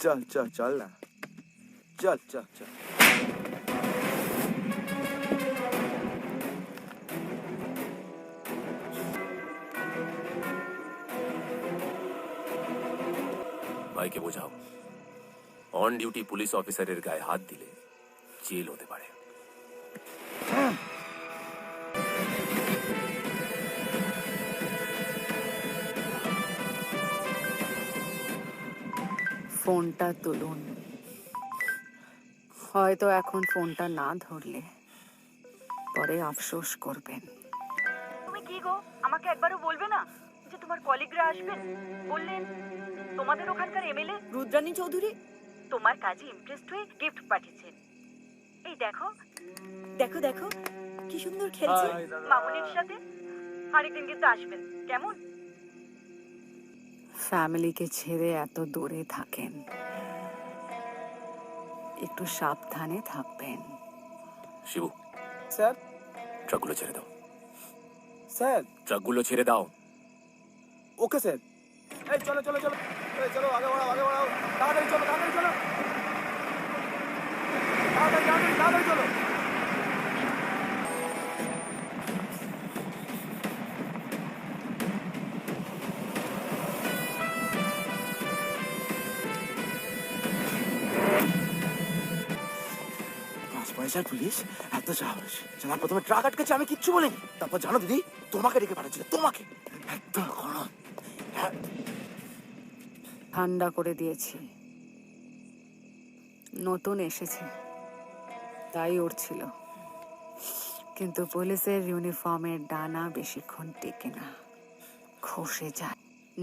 চল চল চল না, চল চল চল। ভাইকে বোঝাও, অন ডিউটি পুলিশ অফিসারের গায়ে হাত দিলে জেল হতে পারে। ফোনটা তুলুন। হয়তো এখন ফোনটা না ধরলে পরে আফসোস করবেন। তুমি কি গো, আমাকে একবারও বলবে না যে তোমার কলিগরা আসবেন? বললেন তোমাদের ওখানকার এমএলএ রুদ্রাণী চৌধুরী তোমার কাজে ইমপ্রেসড হয়ে গিফট পাঠিয়েছেন। এই দেখো দেখো দেখো কি সুন্দর খেলছে। মামুনির সাথে আরেকদিন কিন্তু আসবেন, কেমন? ফ্যামিলিকে ছেড়ে এত দূরে থাকেন, একটু সাবধানে থাকবেন। শিবু, স্যার ট্রাকগুলো ছেড়ে দাও। স্যার। ট্রাকগুলো ছেড়ে দাও। Okay sir. এই চলো চলো চলো, এই চলো আগে বাড়াও আগে বাড়াও, তাড়াতাড়ি চলো তাড়াতাড়ি চলো, তাড়াতাড়ি তাড়াতাড়ি তাড়াতাড়ি চলো। পয়সার পুলিশ এত সাহস! আমার প্রথমে ট্রাক আটকেছে, আমি কিচ্ছু বলিনি। তারপর জানো দিদি, তোমাকে ডেকে পাঠাচ্ছিল, তোমাকে। এত গরম। ঠান্ডা করে দিয়েছি, নতুন এসেছে তাই উড়ছিল, কিন্তু পুলিশের ইউনিফর্মের ডানা বেশিক্ষণ টেকে না, খসে যায়।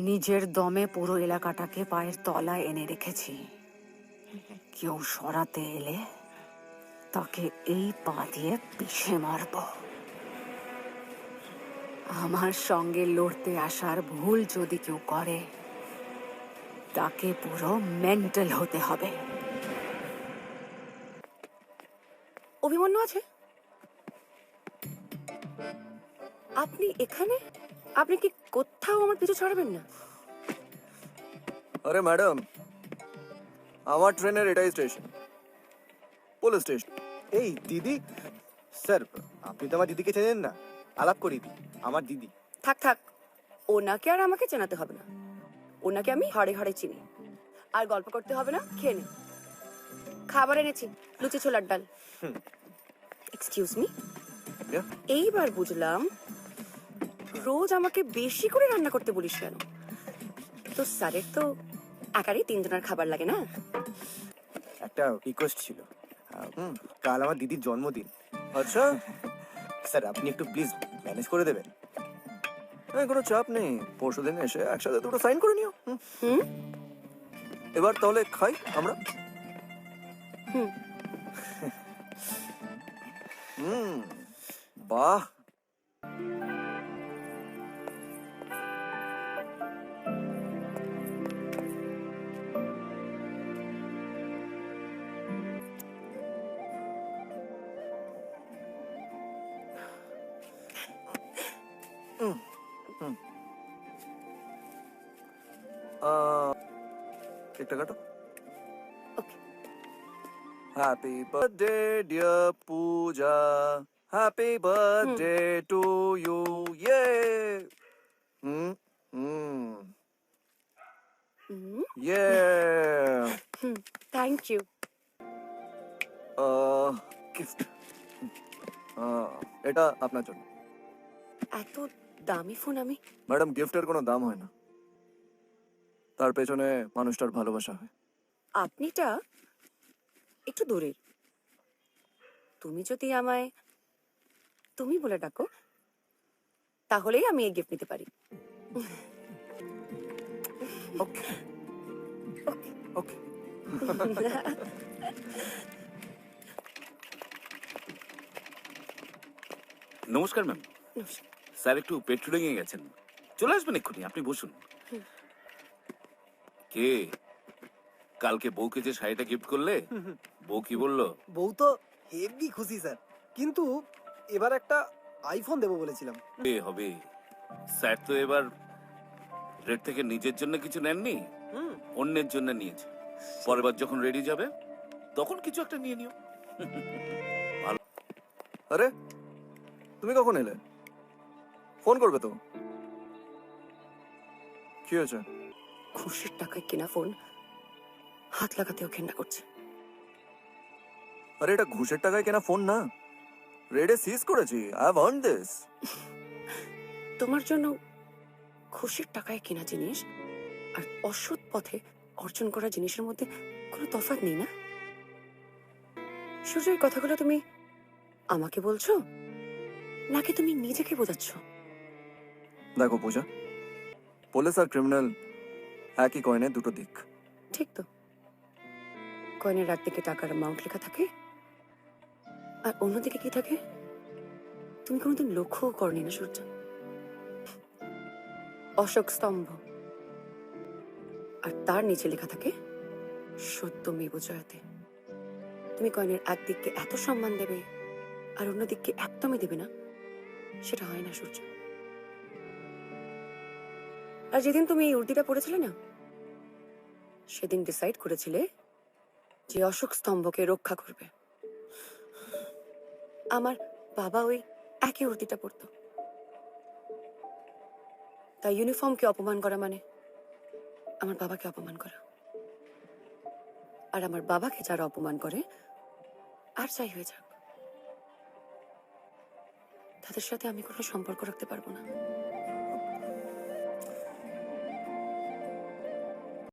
নিজের দমে পুরো এলাকাটাকে পায়ের তলায় এনে রেখেছি। কেউ সরাতে এলে তাকে এই পা দিয়ে পিষে মারব। আমার সঙ্গে লড়তে আসার ভুল যদি কেউ করে তাকে পুরো মেন্টাল হতে হবে। অভিমন্যু আছে? আপনি এখানে? আপনি কি কোথাও আমার পিছু ছাড়বেন না? আরে ম্যাডাম, আমার ট্রেনের এটাই স্টেশন, পুলিশ স্টেশন। এই দিদি, স্যার আপনি তো আমার দিদিকে চেনেন না, আলাপ করি দিই, আমার দিদি। থাক থাক, ওনাকে আর আমাকে চেনাতে হবে না। ওনাকে আমি হাড়ে হাড়ে চিনি। আর গল্প করতে হবে না, খেয়ে নিন। খাবার এনেছি, লুচি ছোলার ডাল। এক্সকিউজ মি, এইবার বুঝলাম রোজ আমাকে বেশি করে রান্না করতে বলিস কেন। তো স্যারের তো একারই 3 জনের খাবার লাগে না? একটা রিকোয়েস্ট ছিল, কাল আমার দিদির জন্মদিন। আচ্ছা স্যার, আপনি একটু প্লিজ ম্যানেজ করে দেবেন। হ্যাঁ, কোনো চাপ নেই, পরশুদিন এসে একসাথে দুটো সাইন করে নিও। এবার তাহলে খাই আমরা। বাহ, একটা কাটো। Okay. Happy birthday dear Puja, happy birthday to you. ইয়ে ইয়ে থ্যাংক ইউ। গিফট, এটা আপনার জন্য। এত দামি ফোন আমি? ম্যাডাম, গিফটের কোনো দাম হয় না, তার পেছনে মানুষটার ভালোবাসা হয়। আপনিটা একটু দূরের। তুমি যদি আমায় তুমি বলে ডাকো তাহলেই আমি এই গিফট নিতে পারি। ওকে ওকে। নমস্কার ম্যাম। স্যার একটু পেট্রোলিং এ গেছেন, চলে আসবেন এক্ষুনি, আপনি বসুন। কে কালকে বউকে যে শাড়িটা গিফট করলে, বউ কি বললো? বউ তো হেভি খুশি স্যার, কিন্তু এবার একটা আইফোন দেবো বলেছিলাম। হবে, স্যার তো এবার রেট থেকে নিজের জন্য কিছু নেননি, অন্যের জন্য নিয়েছে। পরের বার যখন রেডি যাবে তখন কিছু একটা নিয়ে নিও। আরে তুমি কখন এলে? ফোন করবে তো। কি হয়েছে? খুশির টাকায় কেনা ফোন হাত লাগাতেও ঘেন্না করছে। আরে এটা ঘুষের টাকায় কেনা ফোন না, রেডে সিজ করেছি। I have earned this. তোমার জন্য খুশির টাকায় কেনা জিনিস আর অসৎ পথে অর্জন করা জিনিসের মধ্যে কোনো তফাৎ নেই না? সূর্য, এই কথাগুলো তুমি আমাকে বলছো নাকি তুমি নিজেকে বোঝাচ্ছ? দেখো পূজা, পুলিশ আর ক্রিমিনাল একই কয়েনের দুটো দিক। ঠিক তো, কয়েনের একদিকে টাকার অ্যামাউন্ট লেখা থাকে আর অন্যদিকে কি থাকে তুমি কোনোদিন লক্ষ্যও করনি না সূর্য। অশোক স্তম্ভ, আর তার নিচে লেখা থাকে সত্যমেব জয়তে। তুমি কয়েনের একদিককে এত সম্মান দেবে আর অন্যদিককে একদমই দেবে না, সেটা হয় না সূর্য। আর যেদিন তুমি এই উর্দিটা পড়েছিলে না, সেদিন ডিসাইড করেছিলে যে অশোক স্তম্ভকে রক্ষা করবে। আমার বাবা ওই একই উর্দিটা পড়তো, তাই ইউনিফর্মকে অপমান করা মানে আমার বাবাকে অপমান করা। আর আমার বাবাকে যারা অপমান করে, আর যাই হয়ে যাক, তাদের সাথে আমি কোনো সম্পর্ক রাখতে পারবো না।